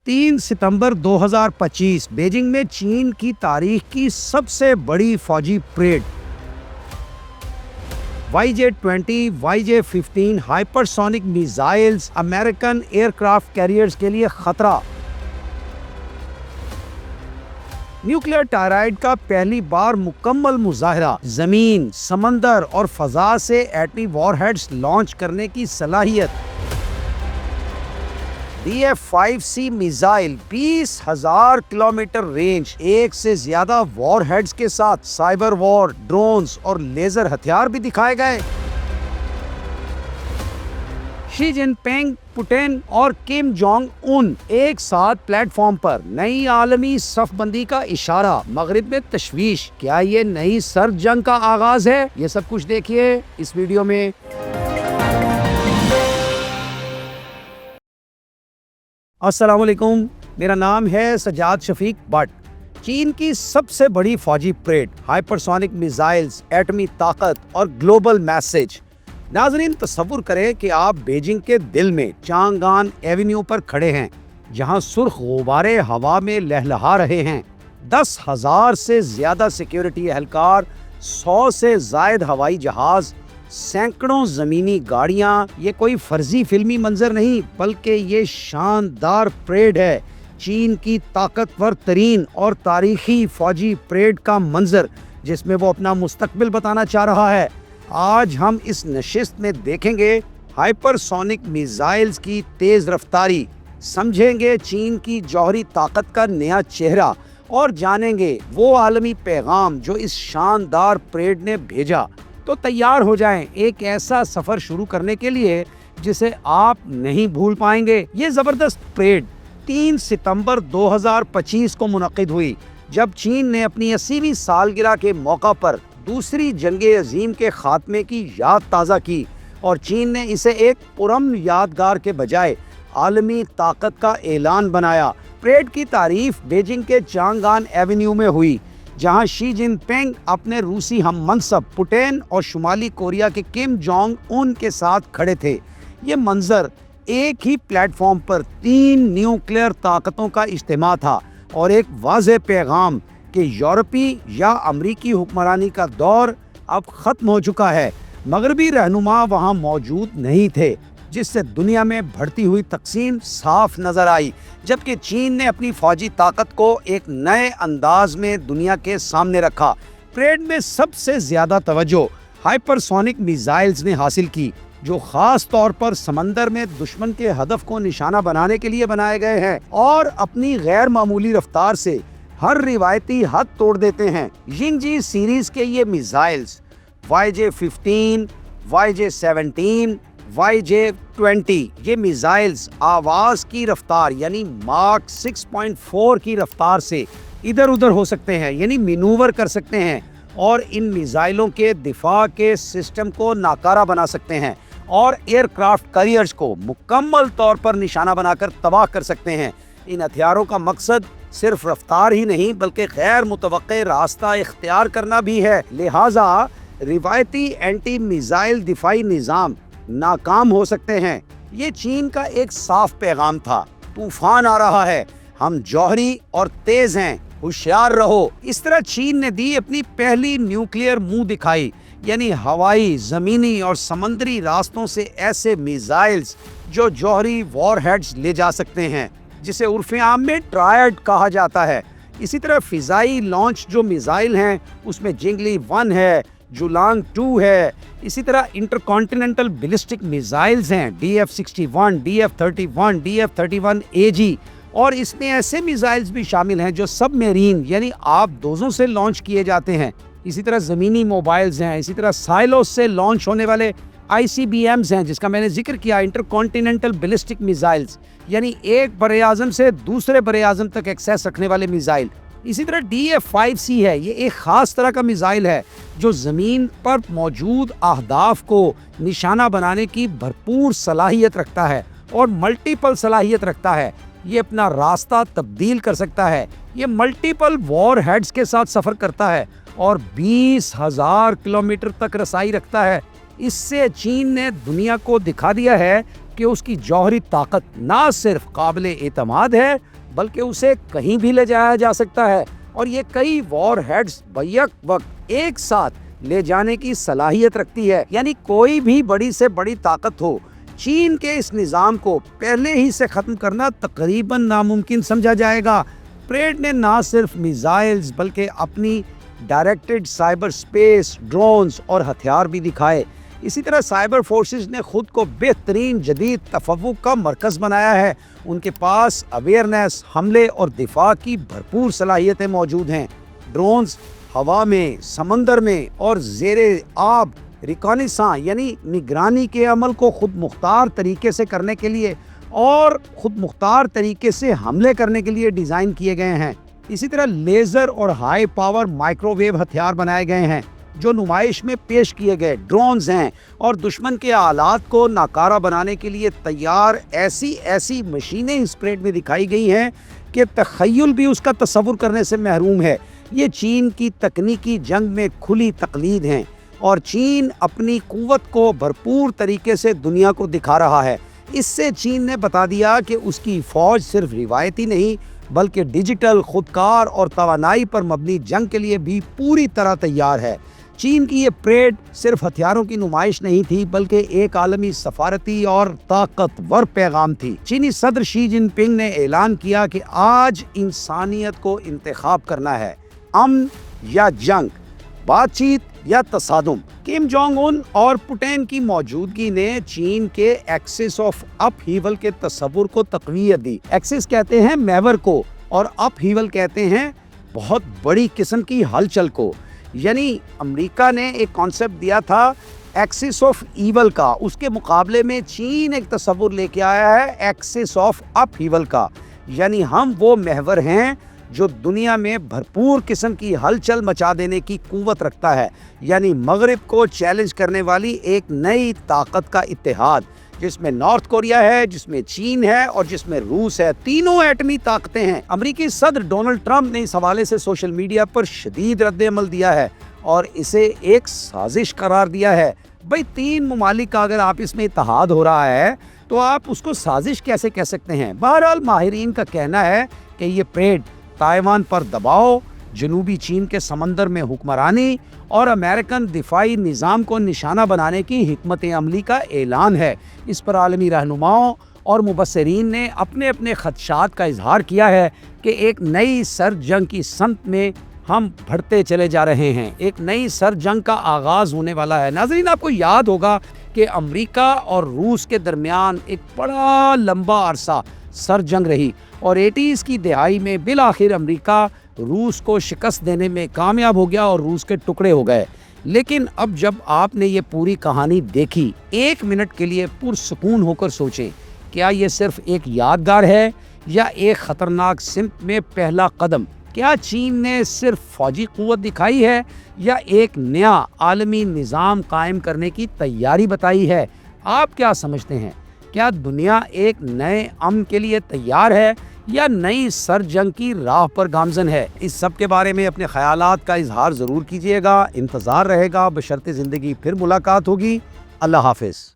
3 सितंबर 2025 Beijing में चीन की तारीख की सबसे बड़ी फौजी parade YJ-20, YJ-15 hypersonic missiles American aircraft carriers के लिए खतरा। न्यूक्लियर टायराइड का पहली बार मुकम्मल मुजाहरा, जमीन, समंदर और फजा से एटमी वॉरहेड्स लॉन्च करने की सलाहियत। DF-5C मिसाइल 20,000 किलोमीटर रेंज, एक से ज्यादा वॉरहेड्स के साथ साइबर वॉर, ड्रोन्स और लेजर हथियार भी दिखाए गए। शी जिनपिंग, पुतिन और किम जोंग उन एक साथ प्लेटफॉर्म पर, नई आलमी सफबंदी का इशारा, मगरिब में तशवीश। क्या ये नई सर्द जंग का आगाज है? ये सब कुछ देखिए इस वीडियो में। अस्सलाम वालेकुम, मेरा नाम है सजाद शफीक भट्ट। चीन की सबसे बड़ी फौजी परेड, हाइपरसोनिक मिसाइल्स, एटमी ताकत और ग्लोबल मैसेज। नाजरीन, तसव्वुर करें कि आप बीजिंग के दिल में चांगआन एवेन्यू पर खड़े हैं, जहां सुर्ख गुब्बारे हवा में लहलहा रहे हैं। 10,000 से ज्यादा सिक्योरिटी एहलकार, 100 से जायद हवाई जहाज, सैकड़ों जमीनी गाड़ियां। ये कोई फर्जी फिल्मी मंजर नहीं, बल्कि ये शानदार परेड है, चीन की ताकतवर तरीन और तारीखी फौजी परेड का मंजर, जिसमें वो अपना मुस्तकबिल बताना चाह रहा है। आज हम इस नशिस्त में देखेंगे हाइपरसोनिक मिसाइल्स की तेज रफ्तारी, समझेंगे चीन की जौहरी ताकत का नया चेहरा और जानेंगे वो आलमी पैगाम जो इस शानदार परेड ने भेजा। तो तैयार हो जाएं एक ऐसा सफर शुरू करने के लिए जिसे आप नहीं भूल पाएंगे। ये जबरदस्त परेड 3 सितंबर 2025 को मुनक्किद हुई, जब चीन ने अपनी 80वीं सालगिरह के मौका पर दूसरी जंगे अजीम के खात्मे की याद ताज़ा की, और चीन ने इसे एक पुरअमन यादगार के बजाय आलमी ताकत का ऐलान बनाया। परेड की तारीफ बीजिंग के चांगआन एवेन्यू में हुई, जहां शी जिनपिंग अपने रूसी हम मनसब पुतिन और शुमाली कोरिया के किम जोंग उन के साथ खड़े थे। ये मंजर एक ही प्लेटफॉर्म पर 3 न्यूक्लियर ताकतों का इज्तिमा था और एक वाज़ेह पैगाम कि यूरोपी या अमरीकी हुक्मरानी का दौर अब ख़त्म हो चुका है। मगरबी रहनुमा वहाँ मौजूद नहीं थे, जिससे दुनिया में बढ़ती हुई तकसीम साफ नजर आई, जबकि चीन ने अपनी फौजी ताकत को एक नए अंदाज में दुनिया के सामने रखा। परेड में सबसे ज्यादा तवज्जो हाइपरसोनिक मिसाइल्स ने हासिल की, जो खास तौर पर समंदर में दुश्मन के हदफ को निशाना बनाने के लिए बनाए गए हैं और अपनी गैर मामूली रफ्तार से हर रिवायती हद तोड़ देते हैं। यिंगजी सीरीज के ये मिसाइल्स YJ-15, YJ-17, YJ-20, ये मिसाइल्स आवाज की रफ्तार यानी माक 6.4 की रफ्तार से इधर उधर हो सकते हैं, यानी मैनूवर कर सकते हैं, और इन मिसाइलों के दिफा के सिस्टम को नाकारा बना सकते हैं और एयरक्राफ्ट कैरियर्स को मुकम्मल तौर पर निशाना बनाकर तबाह कर सकते हैं। इन हथियारों का मकसद सिर्फ रफ्तार ही नहीं, बल्कि गैर मुतवक्के रास्ता इख्तियार करना भी है। लिहाजा रिवायती एंटी मिसाइल दिफाई निज़ाम नाकाम हो सकते हैं। ये चीन का एक साफ पैगाम था, तूफान आ रहा है, हम जौहरी और तेज हैं, होशियार रहो। इस तरह चीन ने दी अपनी पहली न्यूक्लियर मुंह दिखाई, यानी हवाई, जमीनी और समंदरी रास्तों से ऐसे मिसाइल्स जो जौहरी वॉरहेड्स ले जा सकते हैं, जिसे उर्फ़े आम में ट्रायड कहा जाता है। इसी तरह फिजाई लॉन्च जो मिसाइल हैं, उसमें जिंगली 1 है, जुलांग 2 है। इसी तरह इंटरकॉन्टिनेंटल बैलिस्टिक मिसाइल्स हैं, DF-61, DF-31, DF-31 AG, और इसमें ऐसे मिसाइल्स भी शामिल हैं जो सबमरीन यानी आबदोजों से लॉन्च किए जाते हैं। इसी तरह ज़मीनी मोबाइल्स हैं, इसी तरह साइलोस से लॉन्च होने वाले ICBMs हैं, जिसका मैंने जिक्र किया, इंटरकॉन्टिनेंटल बैलिस्टिक मिसाइल्स, यानी एक बरे-आज़म से दूसरे बरे-आज़म तक एक्सेस रखने वाले मिसाइल। इसी तरह DF-5C है, ये एक ख़ास तरह का मिसाइल है जो ज़मीन पर मौजूद अहदाफ को निशाना बनाने की भरपूर सलाहियत रखता है और मल्टीपल सलाहियत रखता है। ये अपना रास्ता तब्दील कर सकता है, ये मल्टीपल वॉर हेड्स के साथ सफ़र करता है और 20,000 किलोमीटर तक रसाई रखता है। इससे चीन ने दुनिया को दिखा दिया है कि उसकी जौहरी ताकत ना सिर्फ काबिल एतमाद है बल्कि उसे कहीं भी ले जाया जा सकता है और ये कई वॉर हेड्स बैक वक्त एक साथ ले जाने की सलाहियत रखती है। यानी कोई भी बड़ी से बड़ी ताकत हो, चीन के इस निज़ाम को पहले ही से ख़त्म करना तकरीबन नामुमकिन समझा जाएगा। परेड ने ना सिर्फ मिसाइल्स बल्कि अपनी डायरेक्टेड साइबर स्पेस, ड्रोन्स और हथियार भी दिखाए। इसी तरह साइबर फोर्सेस ने खुद को बेहतरीन जदीद तफव्वुक का मरकज़ बनाया है। उनके पास अवेयरनेस, हमले और दिफा की भरपूर सलाहियतें मौजूद हैं। ड्रोन्स हवा में, समंदर में और ज़ेरे आब रिकॉनिसां यानी निगरानी के अमल को खुद मुख्तार तरीके से करने के लिए और खुद मुख्तार तरीके से हमले करने के लिए डिज़ाइन किए गए हैं। इसी तरह लेज़र और हाई पावर माइक्रोवेव हथियार बनाए गए हैं जो नुमाइश में पेश किए गए ड्रोन्स हैं और दुश्मन के आलात को नाकारा बनाने के लिए तैयार ऐसी मशीनें इस परेड में दिखाई गई हैं कि तख़य्युल भी उसका तसव्वुर करने से महरूम है। ये चीन की तकनीकी जंग में खुली तकलीद हैं और चीन अपनी क़ुव्वत को भरपूर तरीके से दुनिया को दिखा रहा है। इससे चीन ने बता दिया कि उसकी फ़ौज सिर्फ रिवायती नहीं बल्कि डिजिटल, खुदकार और तवानाई पर मबनी जंग के लिए भी पूरी तरह तैयार है। चीन की ये परेड सिर्फ हथियारों की नुमाइश नहीं थी बल्कि एक आलमी सफारती और ताकतवर पैगाम थी। चीनी सदर शी जिनपिंग ने ऐलान किया कि आज इंसानियत को इंतखाब करना है, अमन या जंग, बातचीत या तसादुम। किम जोंग उन और पुतिन की मौजूदगी ने चीन के एक्सिस ऑफ अपहीवल के तस्वुर को तक़वियत दी। एक्सिस कहते हैं महवर को और अपहीवल कहते हैं बहुत बड़ी किस्म की हलचल को। यानी अमेरिका ने एक कॉन्सेप्ट दिया था एक्सिस ऑफ ईवल का, उसके मुकाबले में चीन एक तस्वुर लेके आया है एक्सिस ऑफ अपहीवल का। यानी हम वो महवर हैं जो दुनिया में भरपूर किस्म की हलचल मचा देने की क़ुव्वत रखता है। यानी मगरिब को चैलेंज करने वाली एक नई ताकत का इत्तेहाद, जिसमें नॉर्थ कोरिया है, जिसमें चीन है और जिसमें रूस है। तीनों एटमी ताकतें हैं। अमेरिकी सदर डोनाल्ड ट्रंप ने इस हवाले से सोशल मीडिया पर शदीद रद्द-ए-अमल दिया है और इसे एक साजिश करार दिया है। भाई, तीन ममालिक का अगर आप इसमें इत्तेहाद हो रहा है तो आप उसको साजिश कैसे कह सकते हैं। बहरहाल माहिरीन का कहना है कि ये परेड ताइवान पर दबाव, जनूबी चीन के समंदर में हुक्मरानी और अमेरिकन दिफाई निज़ाम को निशाना बनाने की हिकमत अमली का ऐलान है। इस पर आलमी रहनुमाओं और मुबस्सिरीन ने अपने अपने खदशात का इजहार किया है कि एक नई सर्द जंग की संत में हम बढ़ते चले जा रहे हैं। एक नई सर्द जंग का आगाज़ होने वाला है। नाज़रीन, आपको याद होगा कि अमेरिका और रूस के दरमियान एक बड़ा लंबा अरसा सर्द जंग रही और 80s की दिहाई में बिल आखिर अमेरिका रूस को शिकस्त देने में कामयाब हो गया और रूस के टुकड़े हो गए। लेकिन अब जब आपने ये पूरी कहानी देखी, एक मिनट के लिए पुरसुकून होकर सोचें, क्या ये सिर्फ एक यादगार है या एक ख़तरनाक सिमत में पहला कदम? क्या चीन ने सिर्फ फौजी क़ुव्वत दिखाई है या एक नया आलमी निज़ाम कायम करने की तैयारी बताई है? आप क्या समझते हैं? क्या दुनिया एक नए अमन के लिए तैयार है या नई सर्द जंग की राह पर गामज़न है? इस सब के बारे में अपने ख्यालात का इजहार ज़रूर कीजिएगा। इंतज़ार रहेगा। बशर्ते ज़िंदगी फिर मुलाकात होगी। अल्लाह हाफ़िज़।